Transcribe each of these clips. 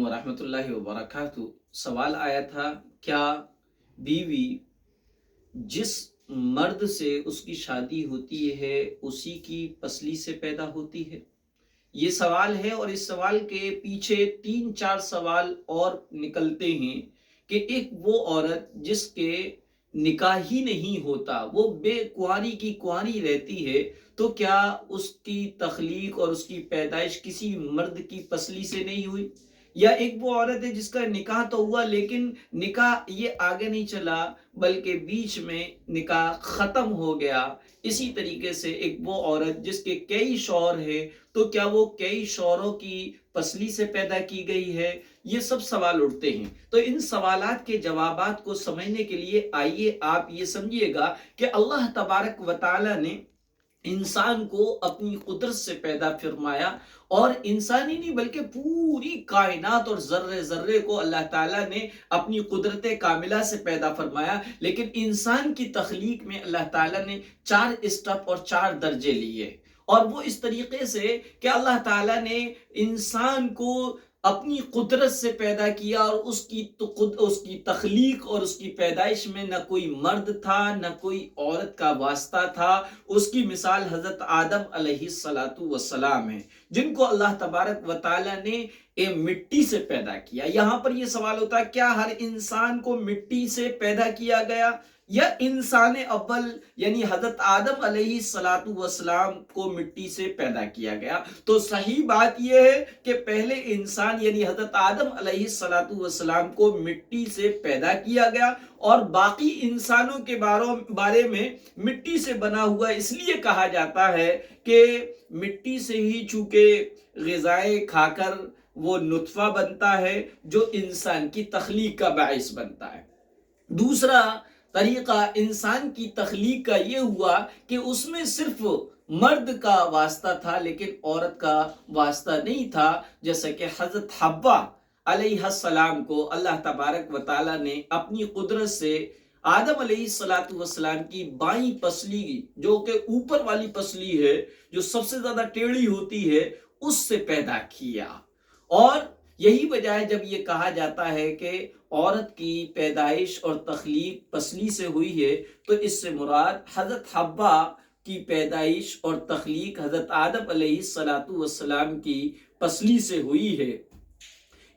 वरहमत llahi वबरकातुहू। सवाल आया था, क्या बीवी जिस मर्द से उसकी शादी होती है उसी की पसली से पैदा होती है? ये सवाल है और इस सवाल के पीछे 3-4 सवाल और निकलते हैं कि एक वो औरत जिसके निकाह ही नहीं होता, वो बेकुंवारी की कुंवारी रहती है, तो क्या उसकी तख्लीक और उसकी पैदाइश किसी मर्द की पसली से नहीं हुई? या एक वो औरत है जिसका निकाह तो हुआ लेकिन निकाह ये आगे नहीं चला बल्कि बीच में निकाह खत्म हो गया। इसी तरीके से एक वो औरत जिसके कई शौहर हैं, तो क्या वो कई शौहरों की पसली से पैदा की गई है? ये सब सवाल उठते हैं। तो इन सवालात के जवाबात को समझने के लिए आइए आप ये समझिएगा कि अल्लाह तबारक व तआला ने इंसान को अपनी कुदरत से पैदा फरमाया, और इंसान ही नहीं बल्कि पूरी कायनात और जर्रे जर्रे को अल्लाह ताला ने अपनी कुदरत कामिला से पैदा फरमाया। लेकिन इंसान की तख्लीक में अल्लाह ताला ने 4 स्टेप और 4 दर्जे लिए, और वो इस तरीके से कि अल्लाह ताला ने इंसान को अपनी कुदरत से पैदा किया, और उसकी तख्लीक और उसकी पैदाइश में न कोई मर्द था न कोई औरत का वास्ता था। उसकी मिसाल हजरत आदम अलैहिस्सलातु वस्सलाम है, जिनको अल्लाह तबारक व तआला ने मिट्टी से पैदा किया। यहाँ पर यह सवाल होता है, क्या हर इंसान को मिट्टी से पैदा किया गया, या इंसान अव्वल यानी हजरत आदम अलैहिस्सलातु वस्सलाम को मिट्टी से पैदा किया गया? तो सही बात यह है कि पहले इंसान यानी हजरत आदम अलैहिस्सलातु वस्सलाम को मिट्टी से पैदा किया गया, और बाकी इंसानों के बारे में मिट्टी से बना हुआ इसलिए कहा जाता है कि मिट्टी से ही चूंकि ग़िज़ाएं खाकर वो नुत्फा बनता है जो इंसान की तख्लीक का बाइस बनता है। दूसरा तरीका इंसान की तख्लीक का ये हुआ कि उसमें सिर्फ मर्द का वास्ता था लेकिन औरत का वास्ता नहीं था। जैसे कि हजरत हव्वा अलैहिस्सलाम को अल्लाह तबारक व तआला ने अपनी कुदरत से आदम अलैहिस्सलातु वस्सलाम की बाईं पसली, जो कि ऊपर वाली पसली है जो सबसे ज्यादा टेढ़ी होती है, उससे पैदा किया। और यही वजह है जब ये कहा जाता है कि औरत की पैदाइश और तख्लीक पसली से हुई है, तो इससे मुराद हजरत हव्वा की पैदाइश और तख्लीक हजरत आदम अलैहिस्सलातु वस्सलाम की पसली से हुई है।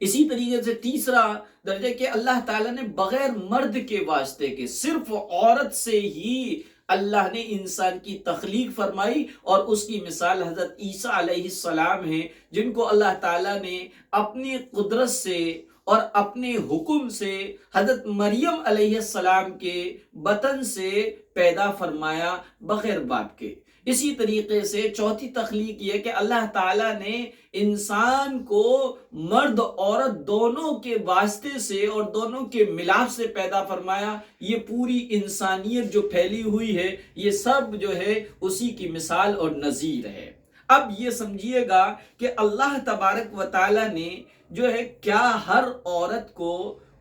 इसी तरीके से तीसरा दर्जा कि अल्लाह ताला ने बगैर मर्द के वास्ते के सिर्फ औरत से ही अल्लाह ने इंसान की तख्लीक फरमाई, और उसकी मिसाल हजरत ईसा अलैहिस्सलाम है, जिनको अल्लाह ताला ने अपनी कुदरत से और अपने हुक्म से हजरत मरियम अलैहिस्सलाम के बतन से पैदा फरमाया बगैर बाप के। इसी तरीके से चौथी तख्लीक ये कि अल्लाह ताला ने इंसान को मर्द औरत दोनों के वास्ते से और दोनों के मिलाप से पैदा फरमाया। ये पूरी इंसानियत जो फैली हुई है, ये सब जो है उसी की मिसाल और नज़ीर है। अब ये समझिएगा कि अल्लाह तबारक व तआला ने जो है क्या हर औरत को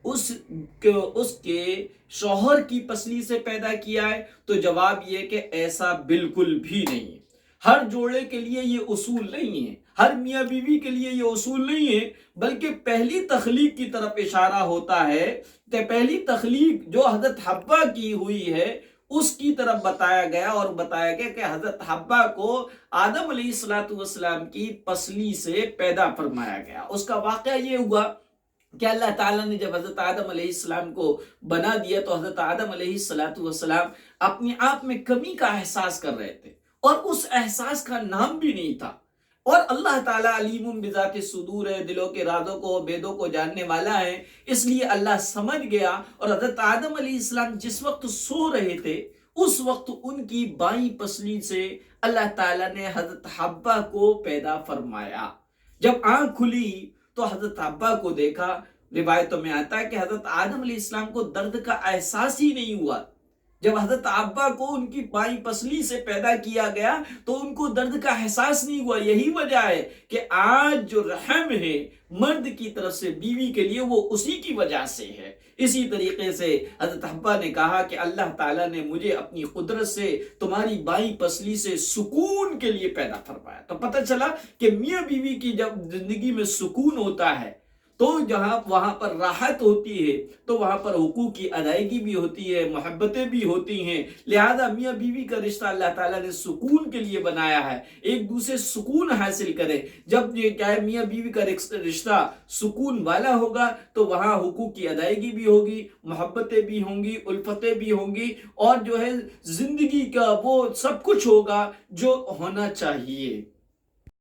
उसके शौहर की पसली से पैदा किया है? तो जवाब ये कि ऐसा बिल्कुल भी नहीं है। हर जोड़े के लिए ये उसूल नहीं है, हर मियाँ बीवी के लिए ये उसूल नहीं है, बल्कि पहली तख्लीक की तरफ इशारा होता है कि पहली तख्लीक जो हजरत हव्वा की हुई है उसकी तरफ बताया गया, और बताया गया कि हजरत हव्वा को आदम अलैहिस्सलातु वस्सलाम की पसली से पैदा फरमाया गया। उसका वाक़या ये हुआ कि अल्लाह ताला ने जब हजरत आदम अलैहिस्सलाम को बना दिया, तो हजरत आदम अलैहिस्सलातु वस्सलाम अपने आप में कमी का एहसास कर रहे थे, और उस एहसास का नाम भी नहीं था। और अल्लाह ताला अलीमुन बिज़ाति सुदूर है, दिलों के राज़ों को भेदों को जानने वाला है, इसलिए अल्लाह समझ गया। और हजरत आदम अलैहिस्सलाम जिस वक्त सो रहे थे, उस वक्त उनकी बाईं पसली से अल्लाह ताला ने हजरत हव्वा को पैदा फरमाया। जब आंख खुली तो हजरत हव्वा को देखा। रिवायतों में आता है कि हजरत आदम अलैहिस्सलाम को दर्द का एहसास ही नहीं हुआ। जब हजरत हव्वा को उनकी बाईं पसली से पैदा किया गया तो उनको दर्द का एहसास नहीं हुआ। यही वजह है कि आज जो रहम है मर्द की तरफ से बीवी के लिए, वो उसी की वजह से है। इसी तरीके से हजरत हव्वा ने कहा कि अल्लाह ताला ने मुझे अपनी कुदरत से तुम्हारी बाईं पसली से सुकून के लिए पैदा फरमाया। तो पता चला कि मियाँ बीवी की जब जिंदगी में सुकून होता है تو جہاں وہاں پر راحت ہوتی ہے تو وہاں پر حقوق کی ادائیگی بھی ہوتی ہے، محبتیں بھی ہوتی ہیں۔ لہذا میاں بیوی کا رشتہ اللہ تعالیٰ نے سکون کے لیے بنایا ہے، ایک دوسرے سکون حاصل کرے۔ جب یہ کیا ہے میاں بیوی کا رشتہ سکون والا ہوگا تو وہاں حقوق کی ادائیگی بھی ہوگی، محبتیں بھی ہوں گی، الفتیں بھی ہوں گی، اور جو ہے زندگی کا وہ سب کچھ ہوگا جو ہونا چاہیے۔